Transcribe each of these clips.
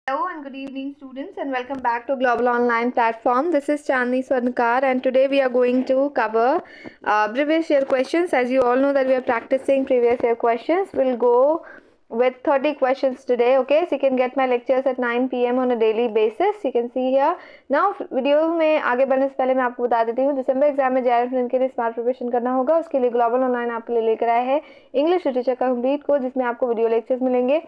Hello and good evening students, and welcome back to Global Online Platform. This is Chandni Swarnkar, and today we are going to cover previous year questions. As you all know that we are practicing previous year questions. We'll go with 30 questions today, okay? So you can get my lectures at 9 PM on a daily basis. You can see here. Now video में आगे बढ़ने से पहले मैं आपको बता देती हूँ, दिसंबर एग्जाम में JRF के लिए स्मार्ट प्रिपरेशन करना होगा. उसके लिए ग्लोबल ऑनलाइन आपके लिए लेकर आए हैं इंग्लिश लिटरेचर का कंप्लीट कोर्स, जिसमें आपको वीडियो लेक्चर्स मिलेंगे,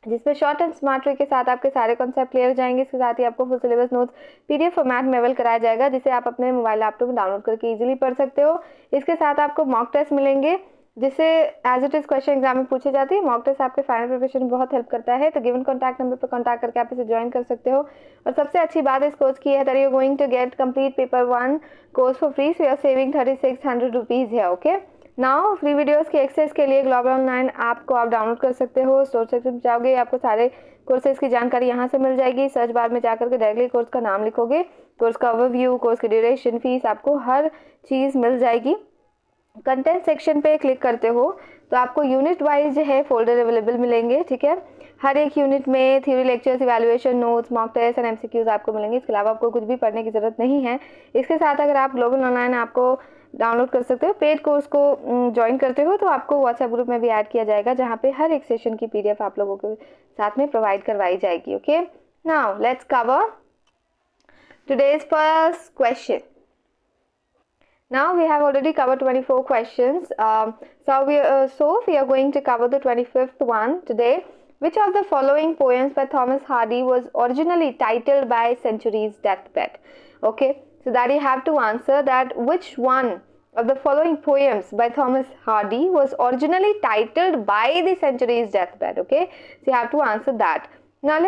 जिसमें शॉर्ट एंड स्मार्ट वे के साथ आपके सारे कॉन्सेप्ट क्लियर हो जाएंगे. इसके साथ ही आपको full syllabus notes PDF format में अवेल कराया जाएगा, जिसे आप अपने मोबाइल लैपटॉप में डाउनलोड करके इजीली पढ़ सकते हो. इसके साथ आपको मॉक टेस्ट मिलेंगे, जिससे as it is question exam में पूछे जाते हैं. मॉक टेस्ट आपके फाइनल प्रिपरेशन में बहुत हेल्प करता है. तो गिवन कॉन्टैक्ट नंबर पर कॉन्टैक्ट करके आप इसे ज्वाइन कर सकते हो. और सबसे अच्छी बात इस कोर्स की है that you are going to get complete paper 1 course for free. So you are saving 3600 rupees है. ओके, नाउ फ्री वीडियोस के एक्सेस के लिए ग्लोबल ऑनलाइन ऐप को आप डाउनलोड कर सकते हो. स्टोर सेक्शन में जाओगे, आपको सारे कोर्सेज की जानकारी यहाँ से मिल जाएगी. सर्च बार में जाकर के डायरेक्टली कोर्स का नाम लिखोगे, कोर्स का ओवरव्यू, कोर्स की ड्यूरेशन, फीस, आपको हर चीज़ मिल जाएगी. कंटेंट सेक्शन पे क्लिक करते हो तो आपको यूनिट वाइज जो है फोल्डर अवेलेबल मिलेंगे. ठीक है, हर एक यूनिट में theory lectures, evaluation, notes, mock test and MCQs आपको मिलेंगे. इसके अलावा आपको कुछ भी पढ़ने की ज़रूरत नहीं है. इसके साथ अगर आप ग्लोबल ऑनलाइन आपको डाउनलोड कर सकते हो, पेड कोर्स को ज्वाइन करते हो तो आपको व्हाट्सएप ग्रुप में भी ऐड किया जाएगा, जहाँ पे हर एक सेशन की PDF आप लोगों के साथ में प्रोवाइड करवाई जाएगी. Okay, now let's cover today's first question. Now we have already covered 24 questions. So we are going to cover the 25th one today. Which of the following poems by Thomas Hardy was originally titled by Century's Deathbed? Okay, so that you have to answer that which one of the following poems by Thomas Hardy was originally titled by the Century's Deathbed. Okay, so you have to answer that. Now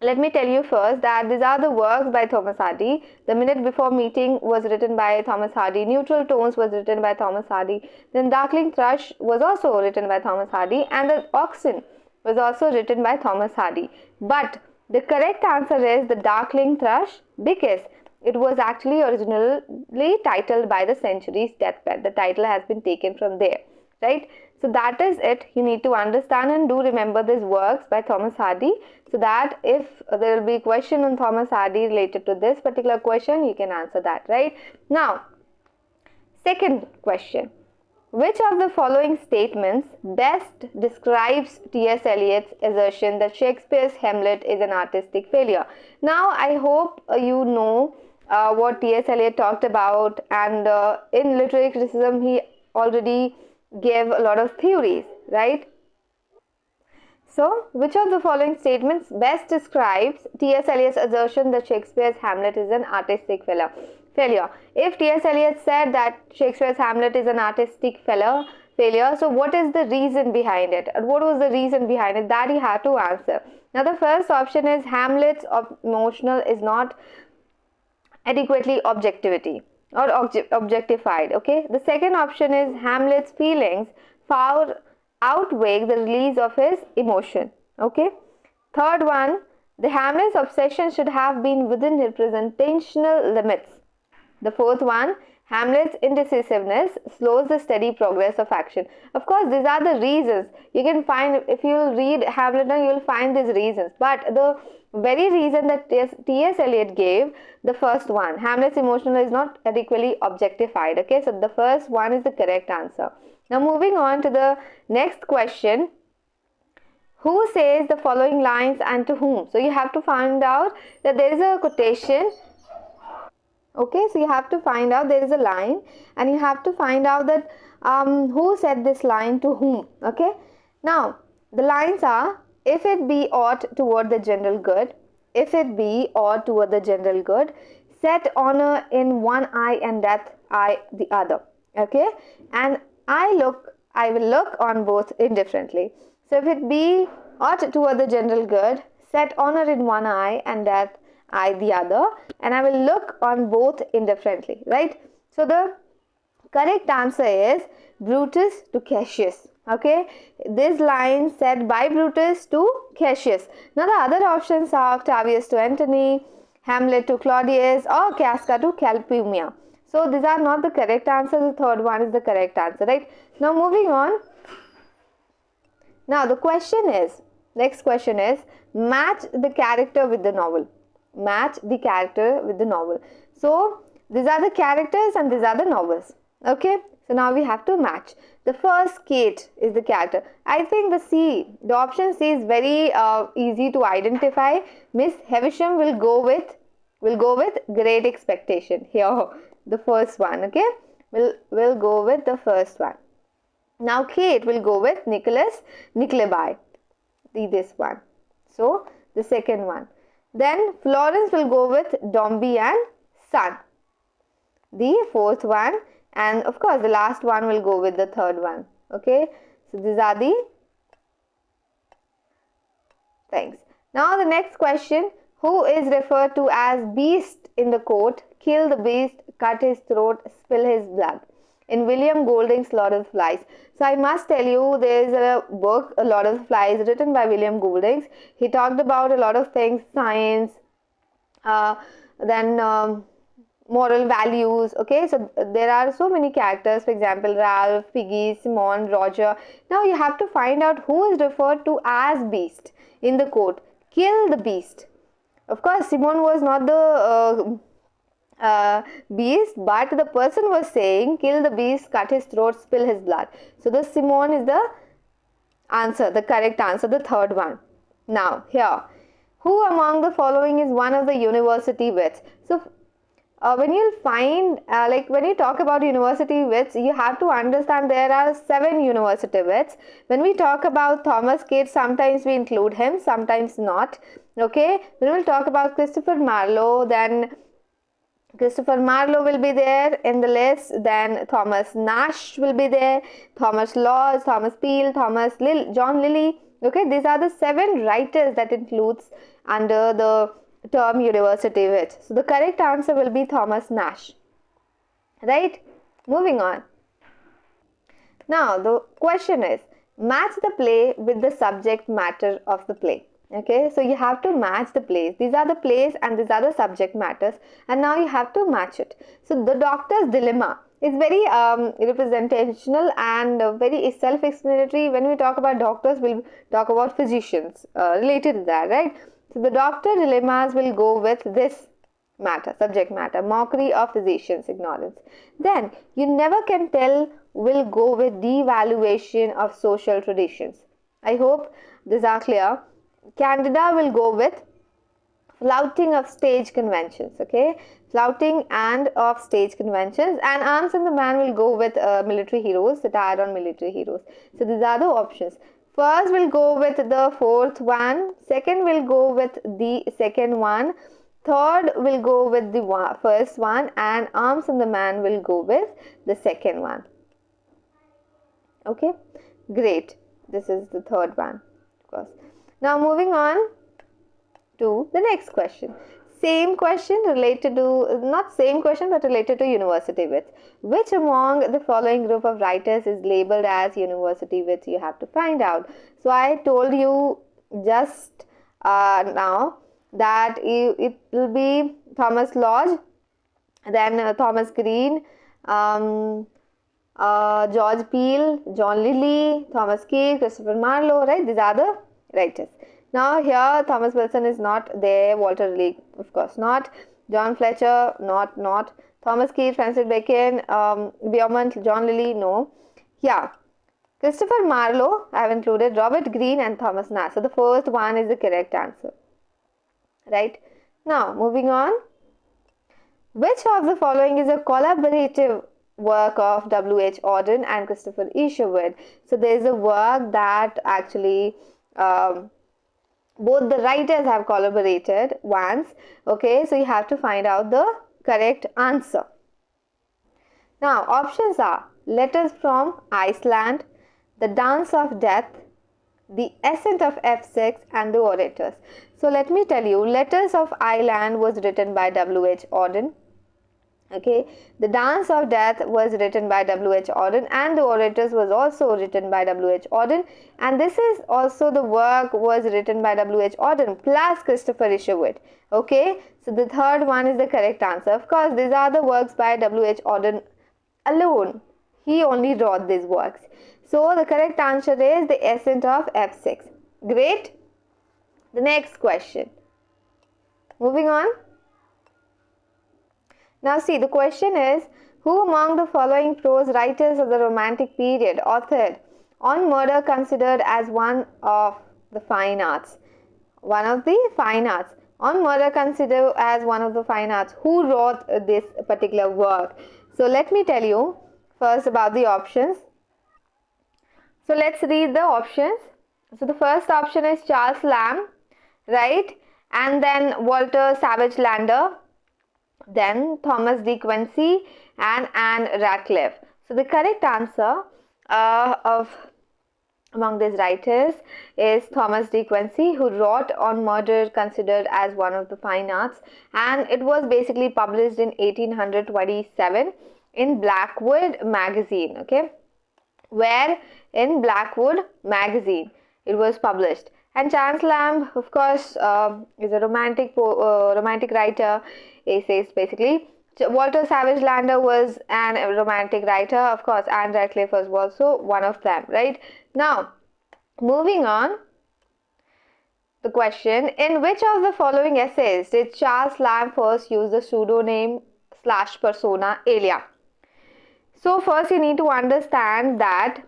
let me tell you first that these are the works by Thomas Hardy. The Minute Before Meeting was written by Thomas Hardy. Neutral Tones was written by Thomas Hardy. Then Darkling Thrush was also written by Thomas Hardy, and The Oxen was also written by Thomas Hardy. But the correct answer is The Darkling Thrush, because it was actually originally titled by The Century's Deathbed. The title has been taken from there, right? So that is it. You need to understand and do remember these works by Thomas Hardy, so that if there will be a question on Thomas Hardy related to this particular question, you can answer that, right? Now, second question. Which of the following statements best describes T.S. Eliot's assertion that Shakespeare's Hamlet is an artistic failure? Now, I hope you know what T.S. Eliot talked about, and in literary criticism, he already gave a lot of theories, right? So, which of the following statements best describes T.S. Eliot's assertion that Shakespeare's Hamlet is an artistic failure? If T.S. Eliot said that Shakespeare's Hamlet is an artistic failure, so what is the reason behind it? And what was the reason behind it? That you have to answer. Now, the first option is Hamlet's emotional is not adequately objectified. Okay, the second option is Hamlet's feelings far outweigh the release of his emotion. Okay, third one, the Hamlet's obsession should have been within representational limits. The fourth one, Hamlet's indecisiveness slows the steady progress of action. Of course, these are the reasons. You can find, if you read Hamlet, you will find these reasons. But the very reason that T.S. Eliot gave, the first one, Hamlet's emotion is not adequately objectified. Okay, so the first one is the correct answer. Now moving on to the next question. Who says the following lines and to whom? So you have to find out that there is a quotation. Okay, so you have to find out there is a line, and you have to find out that who said this line to whom. Okay, now the lines are: if it be aught toward the general good, if it be aught toward the general good, set honor in one eye and death eye the other. Okay, and I will look on both indifferently. So if it be aught toward the general good, set honor in one eye and death eye the other, and I will look on both indifferently, right? So the correct answer is Brutus to Cassius. Okay, this line said by Brutus to Cassius. Now the other options are Octavius to Antony, Hamlet to Claudius, or Casca to Calpurnia. So these are not the correct answers. The third one is the correct answer, right? Now moving on. Now the question is Next question is, match the character with the novel. Match the character with the novel. So these are the characters and these are the novels. Okay, so now we have to match. The first Kate is the character. I think the option C is very easy to identify. Miss Havisham will go with Great Expectation. Here, the first one. Okay, we'll go with the first one. Now Kate will go with Nicholas Nickleby. This one. So the second one. Then Florence will go with Dombey and Son. The fourth one, and of course the last one will go with the third one. Okay, so these are the things. Now the next question, who is referred to as beast in the quote, kill the beast, cut his throat, spill his blood, in William Golding's Lord of the Flies? So I must tell you, there is a book, A Lord of the Flies, written by William Golding. He talked about a lot of things, science, then moral values. Okay, so there are so many characters, for example, Ralph, Piggy, Simon, Roger. Now you have to find out who is referred to as beast in the quote, kill the beast. Of course, Simon was not the beast, but the person was saying kill the beast, cut his throat, spill his blood. So the Simon is the answer, the correct answer, the third one. Now here, who among the following is one of the university wits? So when you find when you talk about university wits, you have to understand there are 7 university wits. When we talk about Thomas Kate, sometimes we include him, sometimes not. Okay, when we'll talk about Christopher Marlowe, then Christopher Marlowe will be there in the list. Then Thomas Nash will be there, Thomas Lodge, Thomas Peel, John Lilly. Okay, these are the 7 writers that includes under the term university wit. So the correct answer will be Thomas Nash. Right? Moving on. Now the question is, match the play with the subject matter of the play. Okay, so you have to match the plays. These are the plays and these are the subject matters, and now you have to match it. So the doctor's dilemma is very representational and very self-explanatory. When we talk about doctors, we'll talk about physicians related to that, right? So the doctor dilemmas will go with this matter, subject matter, mockery of physicians' ignorance. Then you never can tell will go with devaluation of social traditions. I hope these are clear. Candida will go with flouting of stage conventions. Okay, flouting and of stage conventions. And Arms and the Man will go with military heroes, satire on military heroes. So these are the options. First will go with the fourth one, second will go with the second one, third will go with the first one, and Arms and the Man will go with the second one. Okay, great. This is the third one, of course. Now moving on to the next question. Same question related to, not same question but related to university wits. Which among the following group of writers is labeled as university wits? You have to find out. So I told you just now that it will be Thomas Lodge, then Thomas Green, George Peele, John Lilly, Thomas Kate, Christopher Marlowe, right? These are the writers. Now here Thomas Wilson is not there, Walter Raleigh of course not, John Fletcher not, Thomas Kate, Francis Bacon, Beaumont, John Lilly, no. Yeah, Christopher Marlowe I have included, Robert Greene and Thomas Nash. So the first one is the correct answer. Right. Now moving on. Which of the following is a collaborative work of W.H. Auden and Christopher Isherwood? So there is a work that actually both the writers have collaborated once. Okay, so you have to find out the correct answer. Now options are Letters from Iceland, The Dance of Death, The Ascent of F6 and The Orators. So let me tell you, Letters of Iceland was written by W.H. Auden. Okay, The Dance of Death was written by W.H. Auden and The Orators was also written by W.H. Auden, and this is also the work was written by W.H. Auden plus Christopher Isherwood. Okay, so the third one is the correct answer. Of course, these are the works by W.H. Auden alone. He only wrote these works. So the correct answer is The Ascent of F6. Great. The next question. Moving on. Now see, the question is, who among the following prose writers of the Romantic period authored on murder considered as one of the fine arts? One of the fine arts. On murder considered as one of the fine arts. Who wrote this particular work? So let me tell you first about the options. So let's read the options. So the first option is Charles Lamb, right? And then Walter Savage Landor, then Thomas De Quincey and Anne Radcliffe. So the correct answer of among these writers is Thomas De Quincey, who wrote on murder considered as one of the fine arts, and it was basically published in 1827 in Blackwood magazine. Okay, where in Blackwood magazine it was published. And Charles Lamb, of course, is a romantic writer. He says basically Walter Savage Landor was a romantic writer. Of course, Anne Radcliffe was also one of them, right? Now, moving on, the question, in which of the following essays did Charles Lamb first use the pseudonym / persona Elia? So first you need to understand that,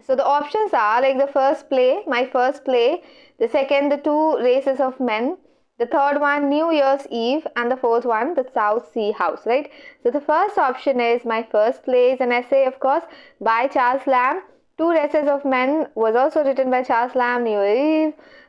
so the options are like the first play, My First Play, the second, The Two Races of Men, the third one, New Year's Eve, and the fourth one, The South Sea House, right? So the first option is My First Play is an essay, of course, by Charles Lamb. Two Races of Men was also written by Charles Lamb. New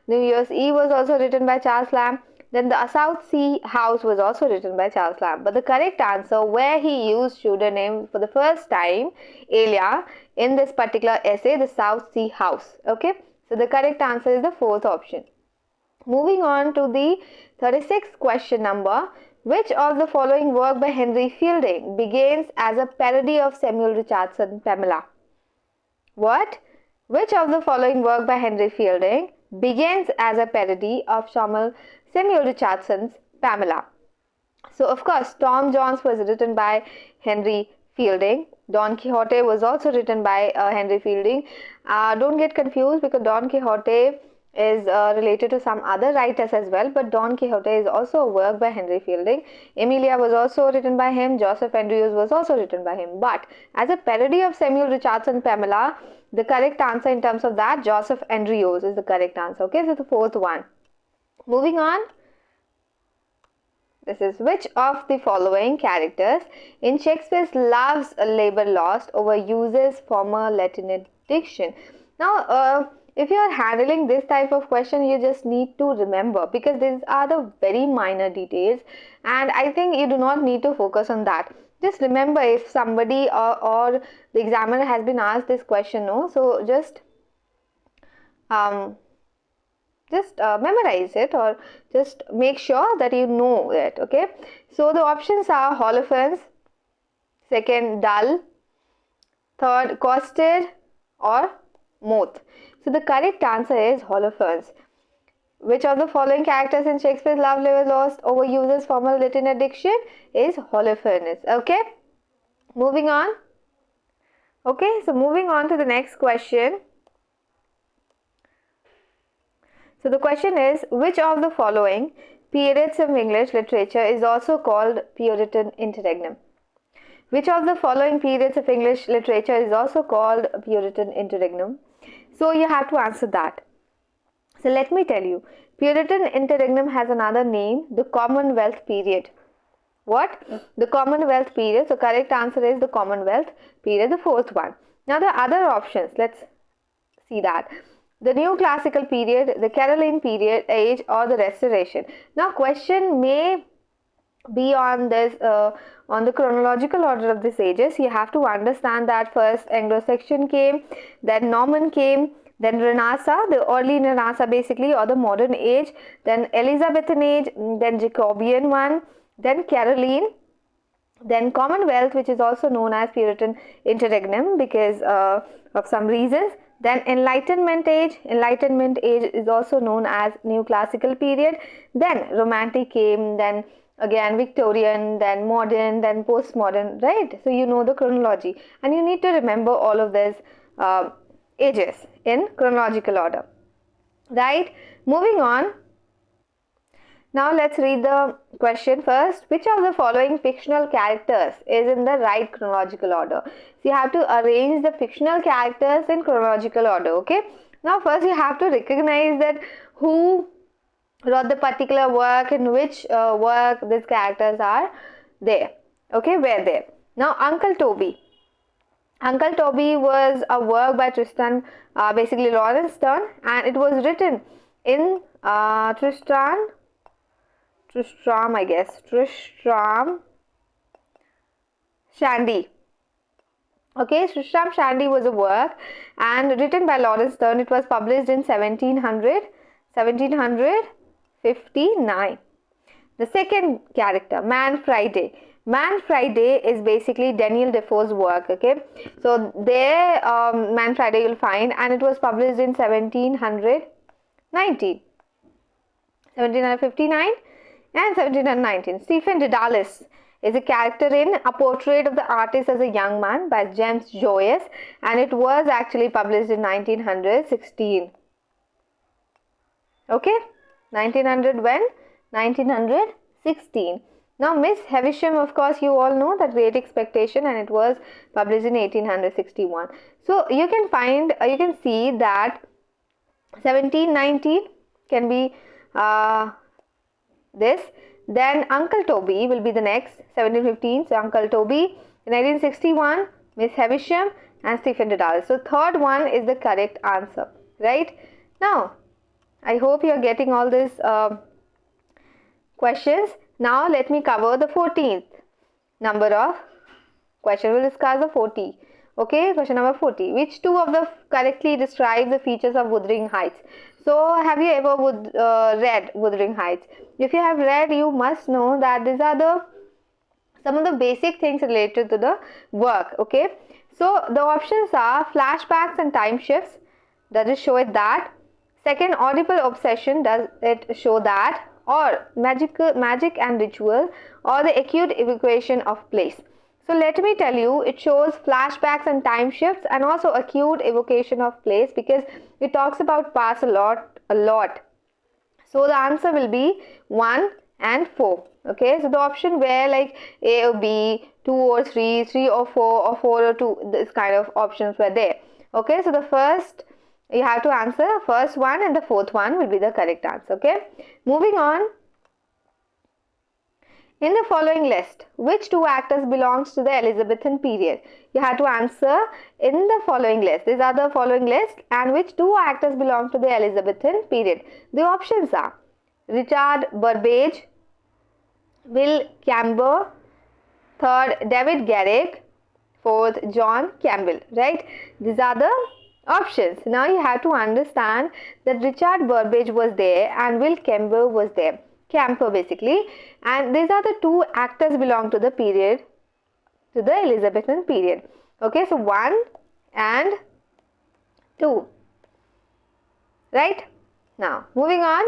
Year's Eve was also written by Charles Lamb. Then the South Sea House was also written by Charles Lamb. But the correct answer, where he used pseudonym for the first time, Elia, in this particular essay, the South Sea House. Okay, so the correct answer is the fourth option. Moving on to the 36th question number. Which of the following work by Henry Fielding begins as a parody of Samuel Richardson's Pamela? What? Which of the following work by Henry Fielding begins as a parody of Samuel Richardson's Pamela? So of course, Tom Jones was written by Henry Fielding. Don Quixote was also written by Henry Fielding. Don't get confused, because Don Quixote is related to some other writers as well, but Don Quixote is also a work by Henry Fielding. Emilia was also written by him. Joseph Andrews was also written by him. But as a parody of Samuel Richardson's Pamela, the correct answer in terms of that, Joseph Andrews is the correct answer. Okay, so the fourth one. Moving on. This is, which of the following characters in Shakespeare's Love's Labour Lost overuses former Latin diction? Now, if you are handling this type of question, you just need to remember, because these are the very minor details, and I think you do not need to focus on that. Just remember, if somebody or the examiner has been asked this question, no, so just memorize it, or just make sure that you know it. Okay, so the options are Holofernes, second dull, third costed, or moth. So the correct answer is Holofernes. Which of the following characters in Shakespeare's Love Labour Lost overuses formal Latin diction is Holofernes. Okay, moving on. Okay, so moving on to the next question. So the question is, which of the following periods of English literature is also called Puritan interregnum? Which of the following periods of English literature is also called Puritan interregnum? So you have to answer that. So let me tell you, Puritan interregnum has another name, the Commonwealth period. What? The Commonwealth period. So correct answer is the Commonwealth period, the fourth one. Now the other options, let's see that. The New Classical period, the Caroline period, age, or the Restoration. Now question may be on this on the chronological order of these ages. You have to understand that first Anglo-Saxon came, then Norman came, then Renaissance, the early Renaissance basically, or the modern age, then Elizabethan age, then Jacobean one, then Caroline, then Commonwealth, which is also known as Puritan interregnum because of some reasons. Then Enlightenment age is also known as New Classical period. Then Romantic came, then again Victorian, then modern, then postmodern, right? So you know the chronology, and you need to remember all of these ages in chronological order. right? Moving on. Now let's read the question first. Which of the following fictional characters is in the right chronological order? So you have to arrange the fictional characters in chronological order, okay? Now first you have to recognize that who wrote the particular work, in which work these characters are there, okay, were there. Now Uncle Toby. Uncle Toby was a work by basically Lawrence Stern, and it was written in Tristram, I guess. Tristram Shandy. Okay, Tristram Shandy was a work and written by Lawrence Stern. It was published in 1759. The second character, Man Friday. Man Friday is basically Daniel Defoe's work, okay? So there, Man Friday you'll find, and it was published in 1759 and 1719. Stephen Dedalus is a character in A Portrait of the Artist as a Young Man by James Joyce, and it was actually published in 1916. Okay, 1900 when? 1916. Now Miss Havisham, of course, you all know that Great Expectation, and it was published in 1861. So you can find, you can see that 1719 can be this. Then Uncle Toby will be the next, 1715. So Uncle Toby, 1961, Miss Havisham and Stephen Dedalus. So third one is the correct answer, right? Now, I hope you are getting all these questions. Now let me cover the 14th number of question. We'll discuss the 40. Okay, question number 40. Which two of the correctly describe the features of Wuthering Heights? So have you ever read Wuthering Heights? If you have read, you must know that these are some of the basic things related to the work. Okay, so the options are flashbacks and time shifts. Does it show it that? Second, audible obsession. Does it show that? Or magic and ritual, or the acute evocation of place. So let me tell you, it shows flashbacks and time shifts, and also acute evocation of place, because it talks about past a lot. So the answer will be 1 and 4. Okay, so the option where like A or B, 2 or 3, 3 or 4, or 4 or 2, this kind of options were there. Okay, so the first you have to answer, first one and the fourth one will be the correct answer. Okay, moving on. In the following list, which two actors belongs to the Elizabethan period? You have to answer in the following list. These are the following list, and which two actors belong to the Elizabethan period? The options are Richard Burbage, Will Campbell, third David Garrick, fourth John Campbell, right? These are the options. Now you have to understand that Richard Burbage was there and Will Campbell was there. Camper basically, and these are the two actors belong to the period, to the Elizabethan period. Okay, so 1 and 2, right? Now moving on,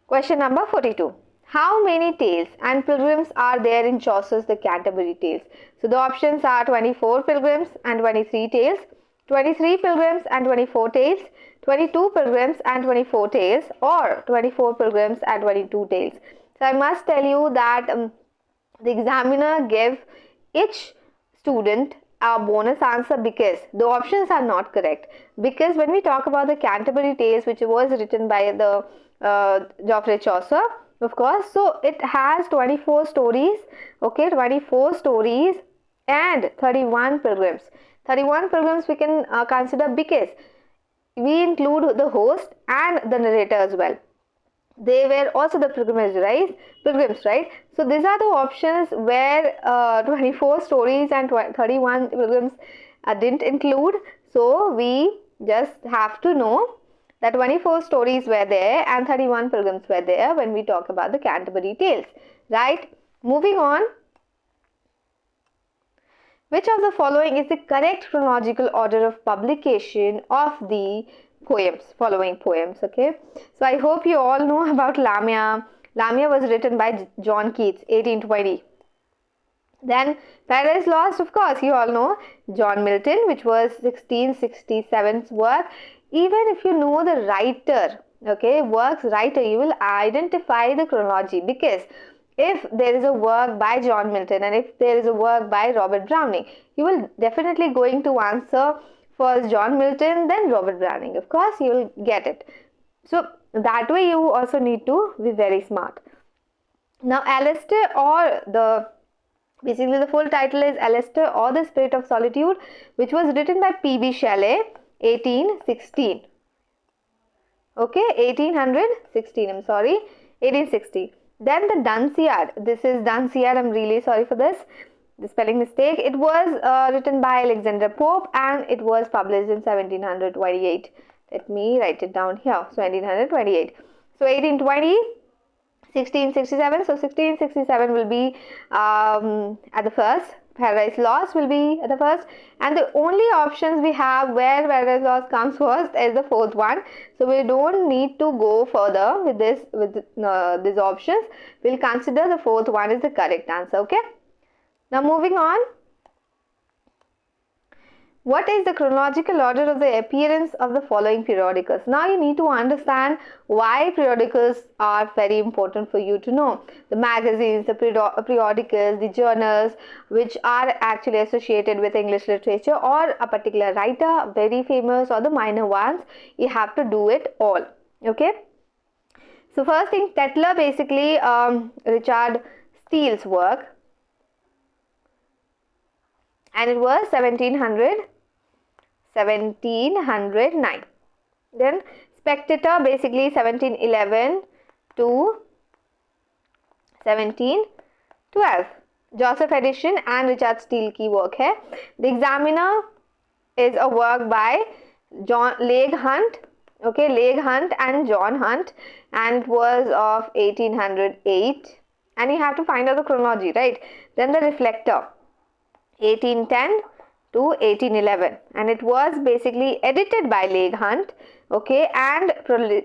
question number 42. How many tales and pilgrims are there in Chaucer's The Canterbury Tales? So the options are 24 pilgrims and 23 tales, 23 pilgrims and 24 tales, 22 pilgrims and 24 tales, or 24 pilgrims and 22 tales. So I must tell you that the examiner gave each student a bonus answer because the options are not correct. Because when we talk about the Canterbury Tales, which was written by the Geoffrey Chaucer, of course, so it has 24 stories, okay, 24 stories and 31 pilgrims. 31 pilgrims we can consider because we include the host and the narrator as well. They were also the pilgrims, right? So these are the options where 24 stories and 31 pilgrims didn't include. So we just have to know that 24 stories were there and 31 pilgrims were there when we talk about the Canterbury Tales, right? Moving on. Which of the following is the correct chronological order of publication of the following poems? Okay, so I hope you all know about Lamia. Lamia was written by John Keats, 1820. Then Paradise Lost, of course, you all know John Milton, which was 1667's work. even if you know the writer, okay, work's writer, you will identify the chronology, because if there is a work by John Milton and if there is a work by Robert Browning, you will definitely going to answer first John Milton, then Robert Browning. Of course, you will get it. So that way you also need to be very smart. Now, Alistair, or basically the full title is Alistair or the Spirit of Solitude, which was written by P.B. Shelley, 1816. Okay, 1816, I'm sorry, 1860. Then the Dunciad, this is Dunciad, I'm really sorry for the spelling mistake. It was written by Alexander Pope and it was published in 1728. Let me write it down here. So 1728. So 1820, 1667. So 1667 will be at the first. Paradise Lost will be at the first, and the only options we have where Paradise Lost comes first is the fourth one. So we don't need to go further with these options. We'll consider the fourth one is the correct answer. Okay. Now moving on. What is the chronological order of the appearance of the following periodicals? Now you need to understand why periodicals are very important for you to know. The magazines, the periodicals, the journals which are actually associated with English literature or a particular writer, very famous, or the minor ones, you have to do it all. Okay. So first thing, Tetler, basically Richard Steele's work, and it was 1709. Then Spectator, basically 1711 to 1712. Joseph Edition and Richard Steele की work है. The Examiner is a work by Leigh Hunt. Okay, Leigh Hunt and John Hunt, and it was of 1808. And you have to find out the chronology, right? Then the Reflector, 1810 to 1811, and it was basically edited by Leigh Hunt, okay, and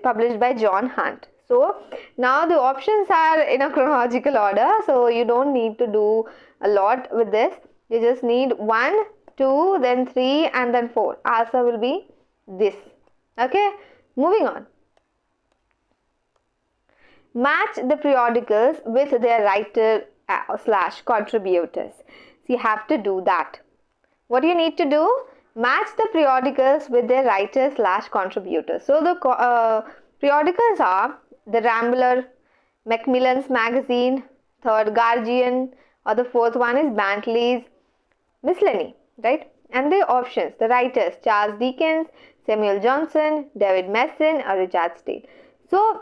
published by John Hunt. So now the options are in a chronological order, so you don't need to do a lot with this. You just need 1, 2, then 3, and then 4. Answer will be this. Okay, moving on. Match the periodicals with their writer / contributors. So you have to do that. What do you need to do? Match the periodicals with their writers / contributors. So the periodicals are the Rambler, Macmillan's Magazine, third Guardian, or the fourth one is Bentley's Miscellany, right? And the options, the writers, Charles Dickens, Samuel Johnson, David Mason, or Richard Steele. So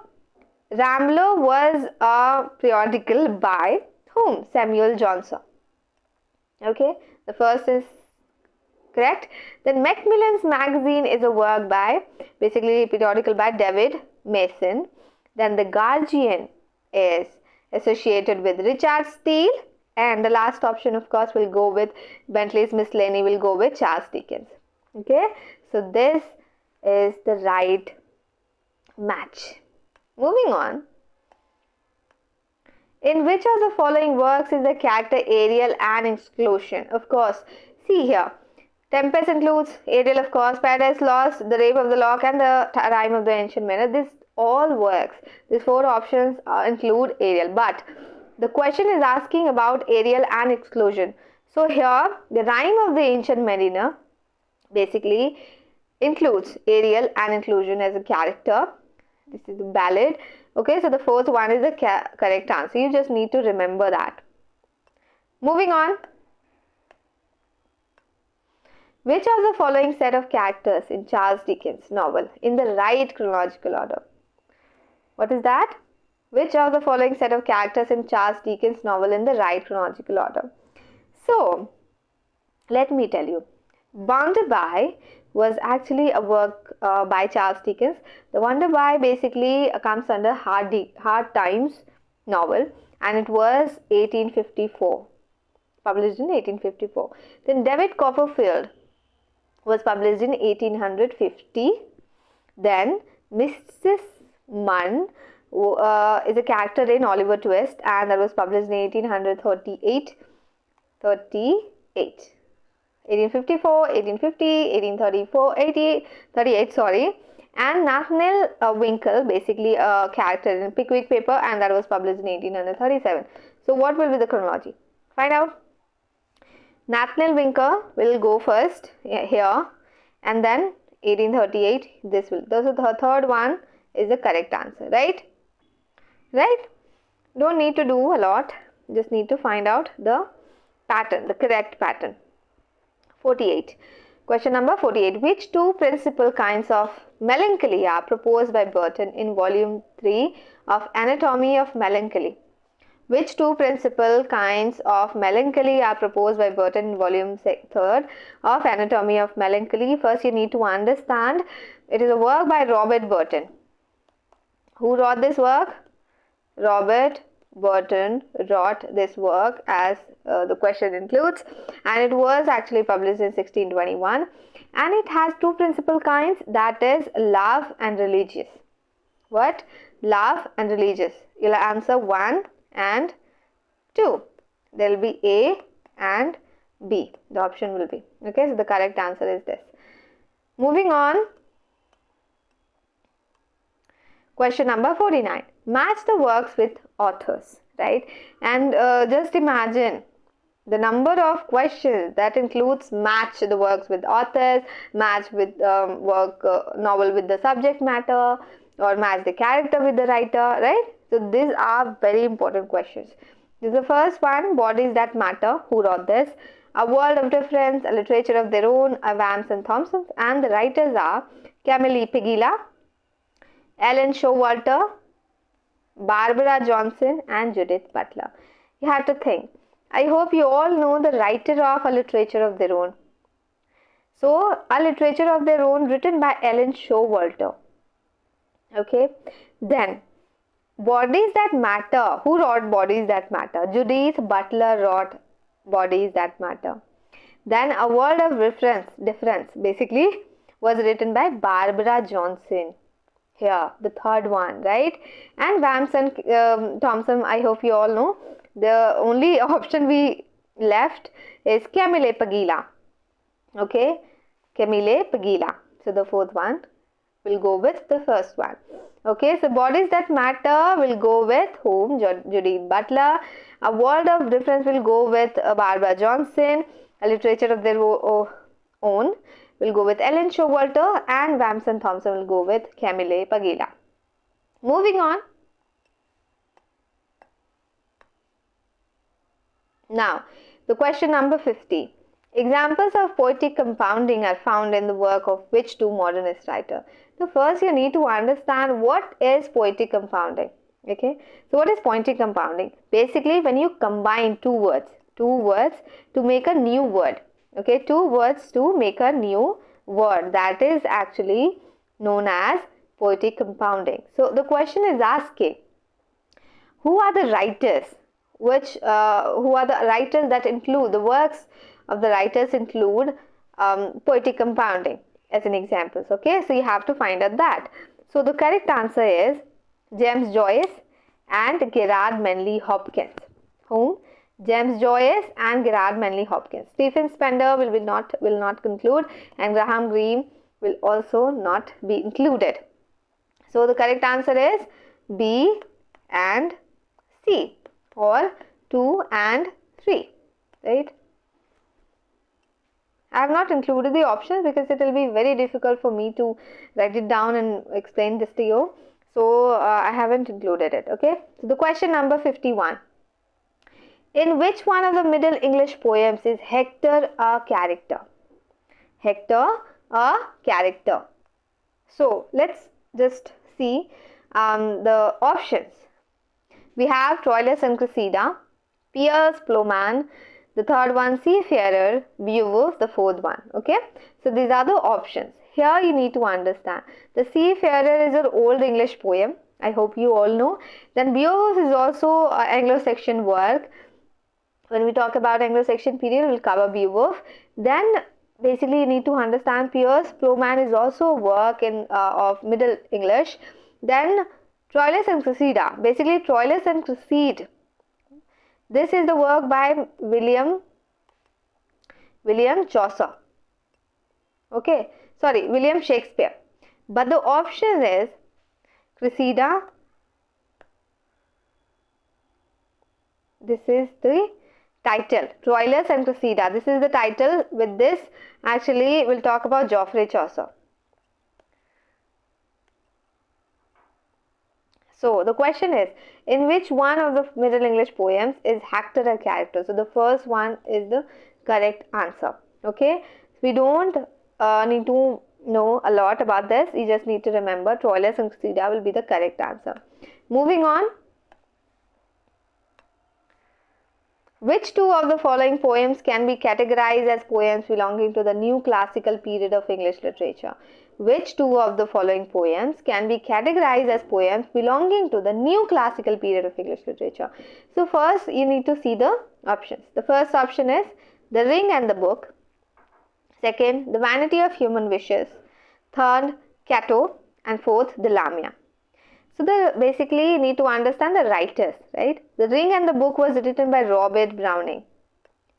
Rambler was a periodical by whom? Samuel Johnson. Okay, the first is correct. Then Macmillan's Magazine is a work by, basically periodical by David Mason. Then the Guardian is associated with Richard Steele, and the last option of course will go with Bentley's Miscellany, will go with Charles Dickens. Okay, so this is the right match. Moving on. In which of the following works is the character Ariel an exclusion? Of course, see here. Tempest includes Ariel, of course, Paradise Lost, The Rape of the Lock, and The Rime of the Ancient Mariner. This all works. These 4 options include Ariel. But the question is asking about Ariel and exclusion. So here, The Rime of the Ancient Mariner basically includes Ariel and inclusion as a character. This is the ballad. Okay, so the fourth one is the correct answer. You just need to remember that. Moving on. Which of the following set of characters in Charles Dickens' novel in the right chronological order? What is that? Which of the following set of characters in Charles Dickens' novel in the right chronological order? So, let me tell you. Bounded By was actually a work by Charles Dickens. The Wonder By basically comes under Hard Times novel, and it was 1854, published in 1854. Then David Copperfield was published in 1850. Then Mrs. Munn is a character in Oliver Twist, and that was published in 1838. 1854, 1850, 1834, 1838, sorry. And Nathaniel Winkle, basically a character in Pickwick paper, and that was published in 1837. So what will be the chronology? Find out. Nathaniel Winkle will go first here, and then 1838. This will. So the third one is the correct answer, right? Right? Don't need to do a lot. Just need to find out the pattern, the correct pattern. 48. Question number 48. Which two principal kinds of melancholy are proposed by Burton in volume 3 of Anatomy of Melancholy? Which two principal kinds of melancholy are proposed by Burton in volume 3 of Anatomy of Melancholy? First, you need to understand it is a work by Robert Burton. Who wrote this work? Robert Burton wrote this work, as the question includes, and it was actually published in 1621, and it has two principal kinds, that is love and religious. What? Love and religious. You'll answer 1 and 2. There will be A and B. The option will be. Okay, so the correct answer is this. Moving on. Question number 49. Match the works with authors, right? And just imagine the number of questions that includes match the works with authors, match with novel with the subject matter, or match the character with the writer, right? So these are very important questions. This is the first one, Bodies That Matter. Who wrote this? A World of Difference, A Literature of Their Own, Vance and Thompson, and the writers are Camille Paglia, Ellen Showalter, Barbara Johnson, and Judith Butler. You have to think. I hope you all know the writer of A Literature of Their Own. So, A Literature of Their Own, written by Ellen Showalter. Okay. Then, Bodies That Matter. Who wrote Bodies That Matter? Judith Butler wrote Bodies That Matter. Then, A World of Difference, basically, was written by Barbara Johnson. Here, the third one, right? And Vance and Thompson, I hope you all know. The only option we left is Camille Paglia. Okay, Camille Paglia. So the fourth one will go with the first one. Okay, so Bodies That Matter will go with whom? Judith Butler. A World of Difference will go with Barbara Johnson. A Literature of Their Own will go with Ellen Showalter, and Vance and Thompson will go with Camille Paglia. Moving on. Now, the question number 50. Examples of poetic compounding are found in the work of which two modernist writers? So first you need to understand what is poetic compounding. Okay, so what is poetic compounding? Basically, when you combine two words to make a new word. Okay, two words to make a new word, that is actually known as poetic compounding. So the question is asking, who are the writers who are the writers that include, the works of the writers include poetic compounding as an example. Okay, so you have to find out that. So the correct answer is James Joyce and Gerard Manley Hopkins. Whom? James Joyce and Gerard Manley Hopkins. Stephen Spender will not conclude, and Graham Greene will also not be included. So the correct answer is B and C, or 2 and 3, right? I have not included the options because it will be very difficult for me to write it down and explain this to you. So I haven't included it. Okay. So the question number 51. In which one of the Middle English poems is Hector a character? Hector a character. So let's just see the options. We have Troilus and Cressida, Piers Plowman, the third one Seafarer, Beowulf, the fourth one. Okay, so these are the options. Here you need to understand the Seafarer is an old English poem. I hope you all know. Then Beowulf is also an Anglo-Saxon work. When we talk about Anglo-Saxon period, we'll cover Beowulf. Then basically you need to understand Piers Plowman is also a work in of Middle English. Then Troilus and Cressida. Basically Troilus and Cressida. This is the work by William William Chaucer. Okay, sorry, William Shakespeare. But the option is Cressida. This is the title, Troilus and Cressida. This is the title. With this, actually, we'll talk about Geoffrey Chaucer. So, the question is, in which one of the Middle English poems is Hector a character? So, the first one is the correct answer. Okay, we don't need to know a lot about this. You just need to remember Troilus and Cressida will be the correct answer. Moving on. Which two of the following poems can be categorized as poems belonging to the new classical period of English literature? Which two of the following poems can be categorized as poems belonging to the new classical period of English literature? So first you need to see the options. The first option is The Ring and the Book. Second, The Vanity of Human Wishes. Third, Cato. And fourth, the Lamia. So basically you need to understand the writers, right? The Ring and the Book was written by Robert Browning.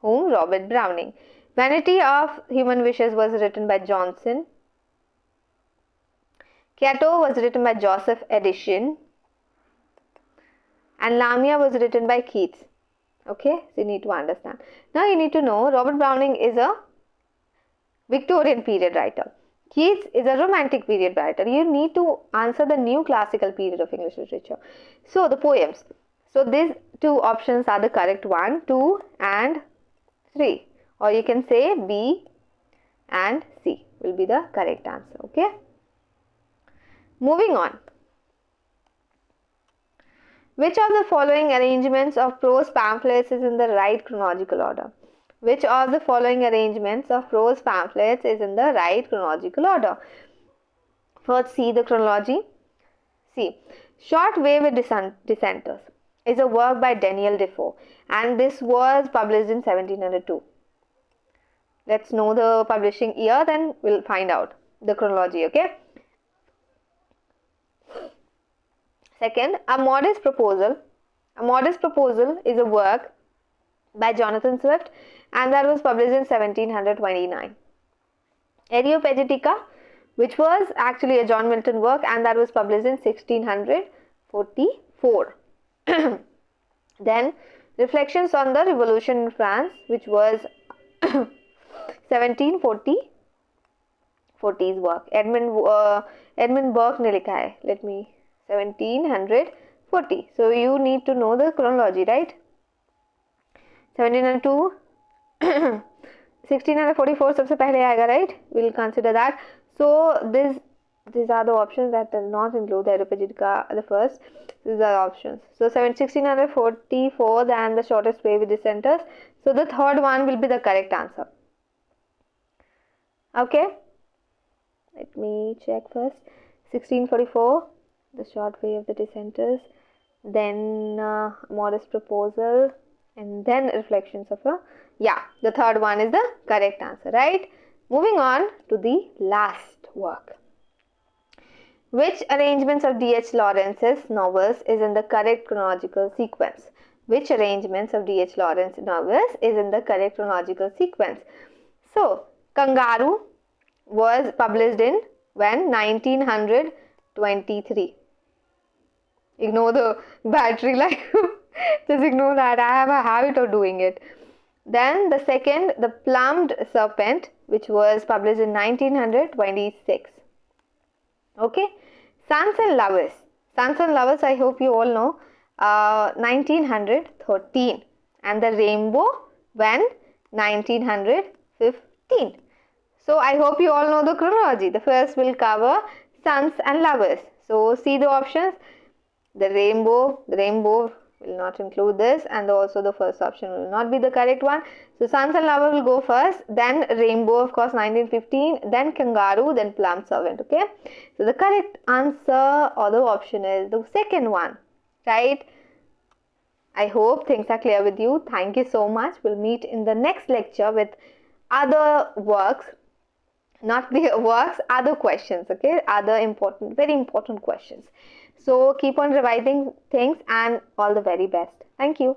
Whom? Robert Browning. Vanity of Human Wishes was written by Johnson. Cato was written by Joseph Addison. And Lamia was written by Keats. Okay, so you need to understand. Now you need to know Robert Browning is a Victorian period writer. Keats is a romantic period writer. You need to answer the new classical period of English literature. So the poems. So these two options are the correct 1, 2 and 3. Or you can say B and C will be the correct answer. Okay. Moving on. Which of the following arrangements of prose pamphlets is in the right chronological order? Which of the following arrangements of prose pamphlets is in the right chronological order? First, see the chronology. See, Short Way with Dissenters is a work by Daniel Defoe, and this was published in 1702. Let's know the publishing year, then we'll find out the chronology, okay? Second, A Modest Proposal. A Modest Proposal is a work by Jonathan Swift, and that was published in 1729. Areopagitica, which was actually a John Milton work, and that was published in 1644. Then Reflections on the Revolution in France, which was 1740's work. Edmund Burke ने लिखा है. Let me 1740. So you need to know the chronology, right? 1702 1644 सबसे पहले आएगा, right? We'll consider that. So these are the options that do not include the Areopagitica, the first. These are options. So 1644 and The Shortest Way with Dissenters. So the third one will be the correct answer. Okay. Let me check first. 1644, The Short Way of the Dissenters. Then Modest Proposal. And then Reflections of a... Yeah, the third one is the correct answer, right? Moving on to the last work. Which arrangements of D.H. Lawrence's novels is in the correct chronological sequence? Which arrangements of D.H. Lawrence novels is in the correct chronological sequence? So, Kangaroo was published in when? 1923. Ignore the battery life. Just ignore that. I have a habit of doing it. Then the second, The Plumed Serpent, which was published in 1926. Okay. Sons and Lovers. Sons and Lovers, I hope you all know. 1913. And The Rainbow, when? 1915. So I hope you all know the chronology. The first will cover Sons and Lovers. So see the options. The Rainbow will not include this, and also the first option will not be the correct one. So Sons and Lover will go first, then Rainbow, of course, 1915, then Kangaroo, then Plum Servant. Okay, so the correct answer or the option is the second one, right? I hope things are clear with you. Thank you so much. We'll meet in the next lecture with other works, not the works, other questions, okay, other important, very important questions. So keep on revising things, and all the very best. Thank you.